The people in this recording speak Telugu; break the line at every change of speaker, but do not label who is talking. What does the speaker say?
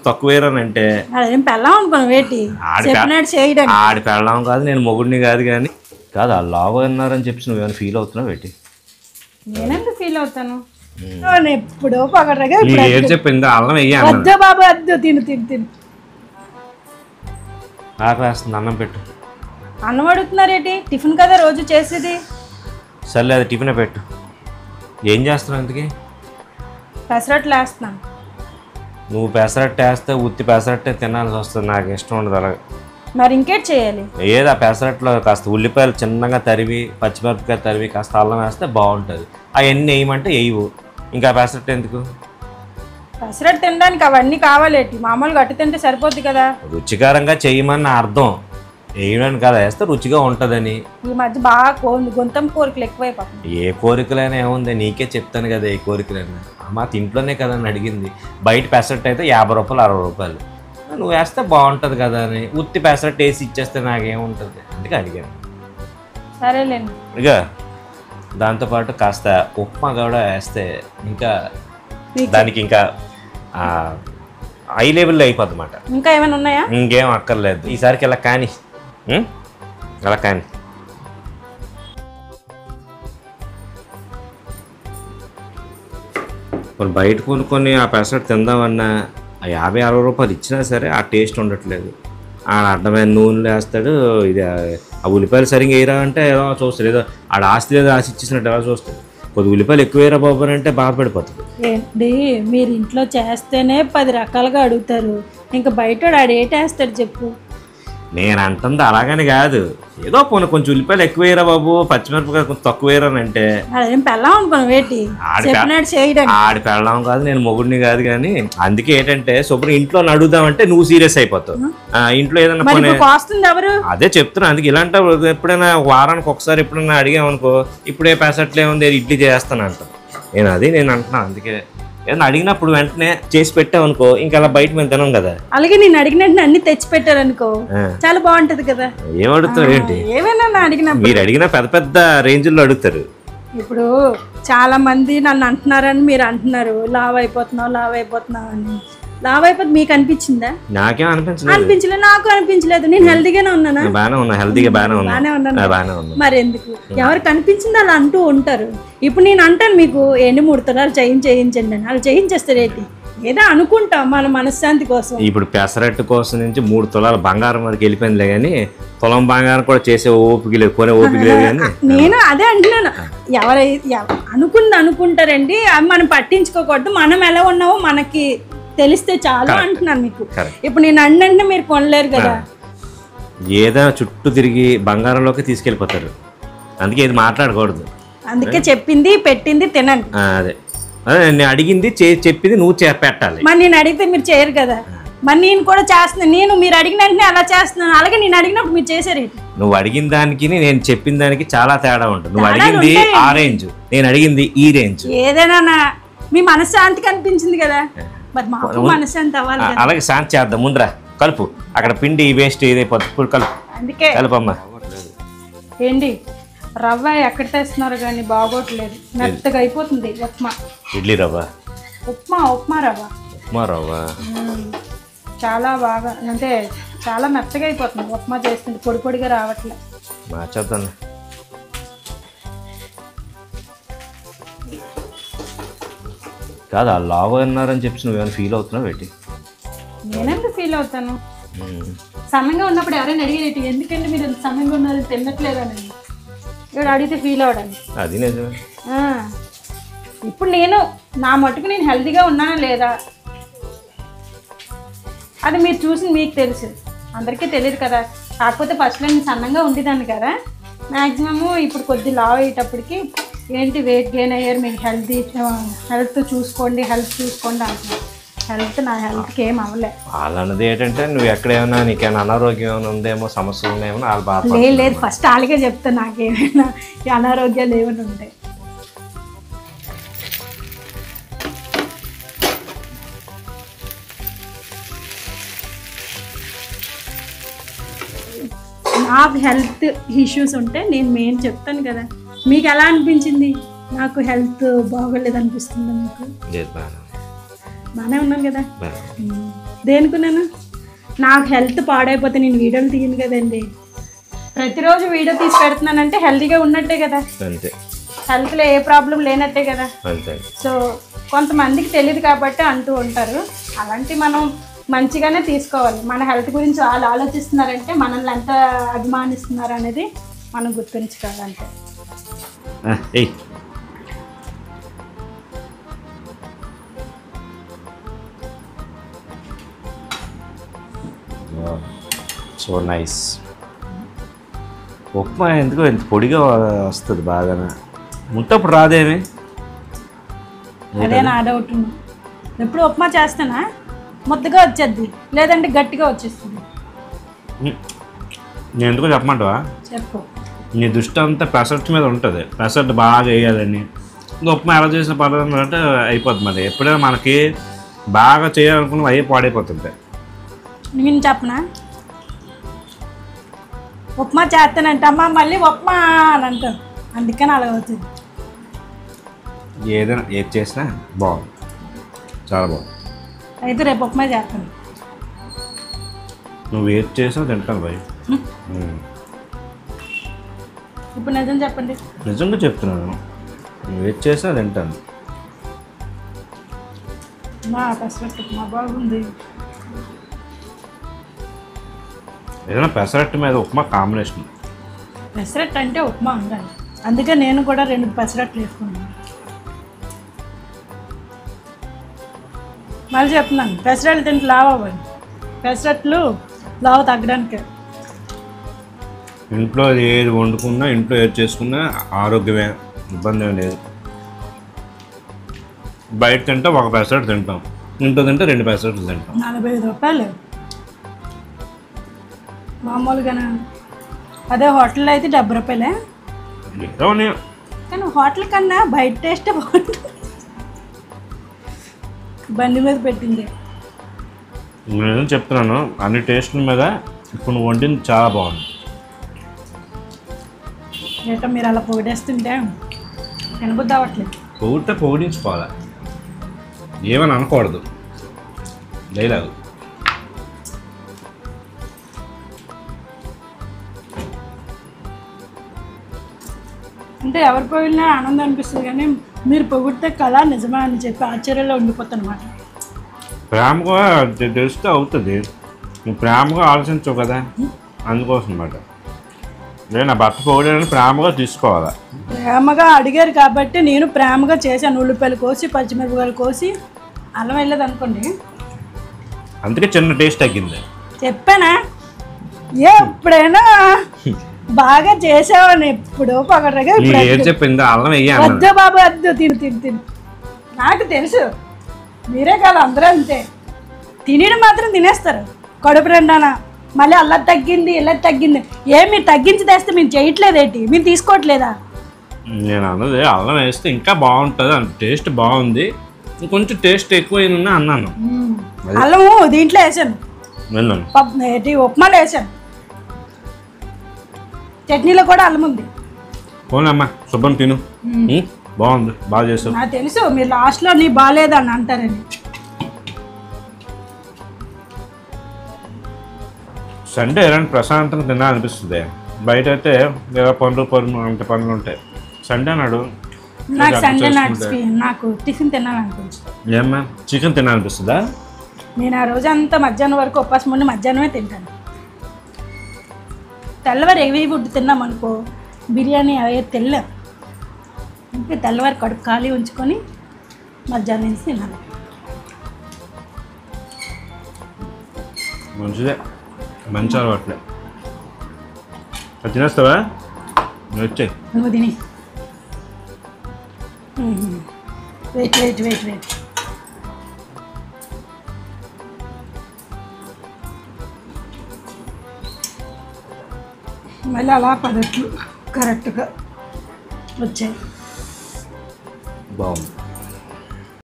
తక్కువేరానంటే
పెళ్ళాం అనుకోను వేటి
ఆడి పెళ్ళాం కాదు, నేను మొగుడిని కాదు. కానీ కాదు ఆ లావు అన్నారని చెప్పి నువ్వేమైనా ఫీల్ అవుతున్నావు వేటి?
నేనెందుకు ఫీల్ అవుతాను? ఎప్పుడో
ఏం చెప్పింది? అల్లం వెయ్యి
బాబు వద్దు, తిను తిను తిను.
ఆకలి వేస్తుంది, అన్నం పెట్టు.
అన్నం అడుగుతున్నారేటి? టిఫిన్ కదా రోజు చేసేది.
సర్లే అది టిఫినే పెట్టు. ఏం చేస్తున్నావు ఇంతకీ?
పెసరట్లు వేస్తున్నాను.
నువ్వు పెసరట్టు వేస్తే ఉత్తి పెసరట్టే తినాల్సి వస్తుంది, నాకు ఇష్టం ఉండదు అలాగే.
మరి ఇంకేటి చేయాలి?
ఏదో ఆ పెసరట్లో కాస్త ఉల్లిపాయలు చిన్నగా తరివి, పచ్చిమిరపకాయ తరివి, కాస్త అల్లం వేస్తే బాగుంటుంది. అవన్నీ వేయమంటే వేయవు, ఇంకా పెసరట్టు ఎందుకు?
పెసరట్టు తినడానికి అవన్నీ కావాలేటి? మామూలుగా అట్టు తింటే సరిపోద్ది కదా.
రుచికరంగా చేయమని అర్థం, వేయడానికి కదా వేస్తే రుచిగా ఉంటుందని.
ఈ మధ్య బాగా గొంతం కోరికలు ఎక్కువైపోతుంది.
ఏ కోరికలైనా ఏముంది, నీకే చెప్తాను కదా ఏ కోరికలైనా. మా ఇంట్లోనే కదా అని అడిగింది. బయట పెసరట్టు అయితే 50 రూపాయలు 60 రూపాయలు, నువ్వు వేస్తే బాగుంటుంది కదా అని. ఉత్తి పెసరట్టు వేసి ఇచ్చేస్తే నాకేముంటుంది, అందుకే అడిగాను.
సరేలేండి.
ఇక దాంతోపాటు కాస్త ఉప్మా కూడా వేస్తే ఇంకా దానికి ఇంకా హై లెవెల్లో అయిపోద్ది అన్నమాట.
ఇంకా ఏమైనా ఉన్నాయా?
ఇంకేం అక్కర్లేదు, ఈసారికి ఇలా కానీ అలా కానీ. మరి బయట కొనుక్కొని ఆ పెసరట్టు తిందామన్నా 50-60 రూపాయలు ఇచ్చినా సరే ఆ టేస్ట్ ఉండట్లేదు. ఆడ అడ్డమైన నూనెలు వేస్తాడు, ఇది ఆ ఉల్లిపాయలు సరిగ్గా వేయరా అంటే ఏదో చూస్తాడు, ఏదో ఆడ ఆస్తి ఏదో ఆశ ఇచ్చేసినట్టు ఎలా చూస్తాడు. కొద్ది ఉల్లిపాయలు ఎక్కువ వేయరా బాబు అంటే బాధపడిపోతుంది.
ఏంటి మీరు ఇంట్లో చేస్తేనే 10 రకాలుగా అడుగుతారు, ఇంకా బయట ఆడు ఏటేస్తాడు చెప్పు?
నేను అంటుంది అలాగని కాదు, ఏదో పోను కొంచెం ఉల్లిపాయలు ఎక్కువ వేయరా బాబు, పచ్చిమిరపకాయలు కొంచెం తక్కువ వేయరానంటే
పెళ్ళాం అనుకోను వేటి?
ఆడి పెళ్ళాం కాదు, నేను మొగుడిని కాదు. కానీ అందుకే ఏంటంటే శుభ్రం ఇంట్లో అడుగుదామంటే నువ్వు సీరియస్ అయిపోతావు. ఇంట్లో ఏదైనా
ఎవరు
అదే చెప్తున్నా. అందుకే ఇలాంటి ఎప్పుడైనా వారానికి ఒకసారి ఎప్పుడైనా అడిగామనుకో, ఇప్పుడే పెసరట్లే ఉంది ఇడ్లీ చేస్తానంట. నేను అంటున్నా. అందుకే ఏదైనా అడిగినప్పుడు వెంటనే చేసి పెట్టావనుకో, ఇంకా అలా బయట మేము తినాం కదా.
అలాగే నేను అడిగినట్టు అన్ని తెచ్చి పెట్టారనుకో చాలా బాగుంటది కదా.
ఏం అడుగుతారు ఏంటి?
ఏమైనా అడిగినా
మీరు అడిగినా పెద్ద పెద్ద రేంజ్లో అడుగుతారు.
ఇప్పుడు చాలా మంది నన్ను అంటున్నారని మీరు అంటున్నారు, లావ్ అయిపోతున్నావు అని. లావ్ అయిపోతే మీకు అనిపించిందా?
నాకేం
అనిపించలేదు, నాకు అనిపించలేదు. నేను హెల్దీగానే ఉన్నానా?
బాగానే ఉన్నా, హెల్దీగా బాగానే
ఉన్నాను. మరి ఎందుకు ఎవరికి అనిపించింది అలా అంటూ ఉంటారు. ఇప్పుడు నేను అంటాను మీకు 3 తులాలు చేయించండి అని, అలా చేయించేస్తారేంటి? ఏదో అనుకుంటాం మన మనశ్శాంతి కోసం.
ఇప్పుడు పెసరట్టు కోసం నుంచి 3 తులాల బంగారం వరకు వెళ్ళిపోయిందిలే, కానీ తులం బంగారం కూడా చేసే ఓపిక లేదు, కొనే ఓపిక లేదు. కానీ
నేను అదే అంటున్నాను, అనుకుంటారండి, అవి మనం పట్టించుకోకూడదు. మనం ఎలా ఉన్నావో మనకి తెలిస్తే చాలు అంటున్నాను మీకు. ఇప్పుడు నేను అంటే మీరు కొనలేరు కదా.
ఏదైనా చుట్టూ తిరిగి బంగారంలోకి తీసుకెళ్ళిపోతారు, అందుకే ఇది మాట్లాడకూడదు.
అందుకే చెప్పింది పెట్టింది తినండి.
అదే నేను అడిగింది చెప్పింది నువ్వు పెట్టాలి.
మరి నేను అడిగితే మీరు చేయరు కదా. మరి నేను కూడా చేస్తున్నాను, మీరు అడిగిన వెంటనే అలా చేస్తున్నాను. అలాగే నేను అడిగినప్పుడు మీరు చేసారు.
నువ్వు అడిగిన దానికి నేను చెప్పిన దానికి చాలా తేడా ఉంటుంది. నువ్వు అడిగింది ఆ రేంజ్, నేను అడిగింది ఈ రేంజ్.
ఏదైనా మీ మనశ్శాంతికి అనిపించింది కదా, మరి మాకు మనశ్శాంతి అవ్వాలి.
అలాగే శాంతి చేద్దాం. ముందరా కలుపు, అక్కడ పిండి వేస్ట్ ఇదైపోతుంది. ఇప్పుడు కలుపు,
అందుకే
కలుపమ్మా.
ఏంటి రవ్వ ఎక్కడ తెస్తున్నారు కానీ బాగోట్లేదు, మెత్తగా అయిపోతుంది ఉప్మా.
ఇడ్లీ రవ్వ,
ఉప్మా రవ్వ చాలా బాగా, అంటే చాలా మెత్తగా అయిపోతుంది. ఉప్మా చేస్తుంది, పొడి పొడిగా రావట్లేదు.
మార్చేద్దాం. కాదు ఆ లావు అన్నారని చెప్పి నువ్వేమైనా ఫీల్ అవుతున్నావు ఏంటి?
నేనెందుకు ఫీల్ అవుతాను? సమంగా ఉన్నప్పుడు ఎవరైనా అడిగేటి, ఎందుకంటే మీరు సమంగా ఉన్నారు తినట్లేదని ఇక్కడ అడిగితే ఫీల్ అవడానికి.
అది నిజమే.
ఇప్పుడు నేను నా మటుకు నేను హెల్తీగా ఉన్నానా లేదా అది మీరు చూసి మీకు తెలుసు, అందరికీ తెలియదు కదా. కాకపోతే ఫస్ట్లో నేను సన్నంగా ఉండేదాన్ని కదా, మ్యాక్సిమము ఇప్పుడు కొద్ది లావ్ అయ్యేటప్పటికి ఏంటి వెయిట్ గెయిన్ అయ్యారు, మీకు హెల్త్ చూసుకోండి అంటున్నారు. నా హెల్త్కి ఏం అవ్వలే.
వాళ్ళన్నది ఏంటంటే నువ్వు ఎక్కడేమైనా నీకేమైనా అనారోగ్యం ఏమైనా ఉందేమో, సమస్యలు ఉన్నాయేమో వాళ్ళు బాధ.
లేదు ఫస్ట్ వాళ్ళకే చెప్తాను, నాకేమైనా అనారోగ్యాలు ఏమైనా ఉంటాయి. నాకు హెల్త్ ఇష్యూస్ ఉంటే నేను మెయిన్ చెప్తాను కదా. మీకు ఎలా అనిపించింది? నాకు హెల్త్ బాగోలేదు అనిపిస్తుందా మీకు? బాగానే ఉన్నాను కదా. దేనికున్నాను? నాకు హెల్త్ పాడైపోతే నేను వీడియోలు తీయను కదండి. ప్రతిరోజు వీడియో తీసి పెడుతున్నానంటే హెల్తీగా ఉన్నట్టే కదా,
అంతే.
హెల్త్లో ఏ ప్రాబ్లం లేనట్టే కదా.
అంతే.
సో కొంతమందికి తెలియదు కాబట్టి అంటూ ఉంటారు. అలాంటి మనం మంచిగానే తీసుకోవాలి. మన హెల్త్ గురించి వాళ్ళు ఆలోచిస్తున్నారంటే మనల్ని ఎంత అభిమానిస్తున్నారు అనేది మనం గుర్తుంచుకోవాలంటే.
So nice. ఉప్మా ఎందుకో ఎంత పొడిగా వస్తుంది బాగానే, ముట్టప్పుడు రాదేమి.
అదే నా డౌట్. ఎప్పుడు ఉప్మా చేస్తానా ముద్దగా వచ్చేద్ది, లేదంటే గట్టిగా వచ్చేస్తుంది.
నేను ఎందుకో చెప్పమంటావా?
చెప్పు.
నీ దృష్టి అంతా పెసరట్టు మీద ఉంటుంది. పెసరట్టు బాగా వేయాలని, ఇంకా ఉప్మా ఎలా చేసిన పర్లేదు అంటే అయిపోతుంది. మరి ఎప్పుడైనా మనకి బాగా చేయాలనుకున్న అయ్యి పాడైపోతుంటాయి.
నేను చెప్పనా? ఉప్మా చేస్తానంటే అమ్మ మళ్ళీ ఉప్మా అని అంటాను, అందుకని అలా అవుతుంది.
ఏదైనా ఏది చేసినా బాగుంది, చాలా బాగుంది.
అయితే రేపు ఉప్మా చేస్తాను.
నువ్వు ఏది చేసినా తింటాను భయ్.
ఇప్పుడు నిజం చెప్పండి.
నిజంగా చెప్తున్నాను, నువ్వు ఏది చేసినా తింటాను.
మా పెసరట్టు ఉప్మా బాగుంది.
ఏదైనా పెసరట్టు మీద ఉప్మా కాంబినేషన్.
పెసరట్టు అంటే ఉప్మా ఉండాలి, అందుకే నేను కూడా 2 పెసరట్లు వేసుకున్నాను. మళ్ళీ చెప్తున్నాను, పెసరట్లు తింటే లావు అవ్వండి. పెసరట్లు లావు తగ్గడానికి.
ఇంట్లో ఏది వండుకున్నా, ఇంట్లో ఏది చేసుకున్నా ఆరోగ్యమే, ఇబ్బంది ఏం లేదు. బయట తింటే ఒక పెసరట్టు తింటాం, ఇంట్లో తింటే 2 పెసరట్లు తింటాం.
45 రూపాయలు మామూలుగానే. అదే హోటల్లో అయితే 70 రూపాయలే. కానీ హోటల్ కన్నా బయట టేస్ట్ బాగుంటుంది. బండి మీద పెట్టింది.
నేను చెప్తున్నాను, అన్ని టేస్ట్ల మీద ఇప్పుడు నువ్వు వండింది చాలా బాగుంది.
ఏటో మీరు అలా పొగిడేస్తుంటే తినబుద్ధి అవ్వట్లేదు.
పొగిడితే పొగిడించుకోవాలి, ఏమని అనకూడదు. డైలాగు.
అంటే ఎవరు పొగిడినా ఆనందం అనిపిస్తుంది, కానీ మీరు పొగిడితే కళ నిజమా అని చెప్పి ఆశ్చర్యంలో ఉండిపోతాను అనమాట.
ప్రేమగా తెలిస్తే అవుతుంది, నువ్వు ప్రేమగా ఆలోచించవు కదా, అందుకోసం అన్నమాట. నేను నా భర్త పొగిడానని ప్రేమగా తీసుకోవాలా.
ప్రేమగా అడిగారు కాబట్టి నేను ప్రేమగా చేశాను. ఉల్లిపాయలు కోసి, పచ్చిమిరపకాయలు కోసి, అల్లం వెళ్ళదు అనుకోండి,
అందుకే చిన్న టేస్ట్ తగ్గింది.
చెప్పానా? ఎప్పుడైనా బాగా చేసావని ఎప్పుడో పగడగా
చెప్పింది అల్లం
వద్దు బాబు వద్దు, తిను తిను తిను. నాకు తెలుసు, మీరే కాదు అందరూ అంతే. తినడం మాత్రం తినేస్తారు కడుపు రెండానా. మళ్ళీ అల్లం తగ్గింది ఇలా తగ్గింది. మీరు తగ్గించి తెస్తే మేము చేయట్లేదేంటి, మేము తీసుకోవట్లేదా?
నేను అన్నది అల్లం వేస్తే ఇంకా బాగుంటుంది, అంత టేస్ట్ బాగుంది, కొంచెం టేస్ట్ ఎక్కువైనా అన్నాను.
అల్లము దీంట్లో వేసాను, ఉప్మాలో వేసాను, చట్నీలో కూడా అల్లం ఉంది.
పోనమ్మా శుభ్రం తిను, బాగుంది, బాగా చేసావు.
నాకు తెలుసు మీరు లాస్ట్లో నీ బాగాలేదని అంటారని.
సండే ఎలాంటి ప్రశాంతంగా తినాలనిపిస్తుంది. బయట అయితే ఏదో పనులు అంటే పనులు ఉంటాయి. సండే నాడు
నాకు సండే నాకు టిఫిన్ తినాలనిపించింది.
ఏమ్మా చికెన్ తినాలనిపిస్తుందా?
నేను ఆ రోజు అంతా మధ్యాహ్నం వరకు ఉపవాసం ఉండి మధ్యాహ్నమే తింటాను. తెల్లవారు హెవీ ఫుడ్ తిన్నాం అనుకో, బిర్యానీ అవే తెల్లం, ఇంకా తెల్లవారు కడుపు ఖాళీ ఉంచుకొని మధ్యాహ్నం నుంచి తినాలి.
మంచిదే, మంచి అలవాట్లే. అది తినేస్తావా? వచ్చాయి
నువ్వు తిని. వెయిట్ వెయిట్ వెయిట్ వెయిట్ మళ్ళీ అలా పదట్లు కరెక్ట్గా వచ్చాయి.
బాగుంది.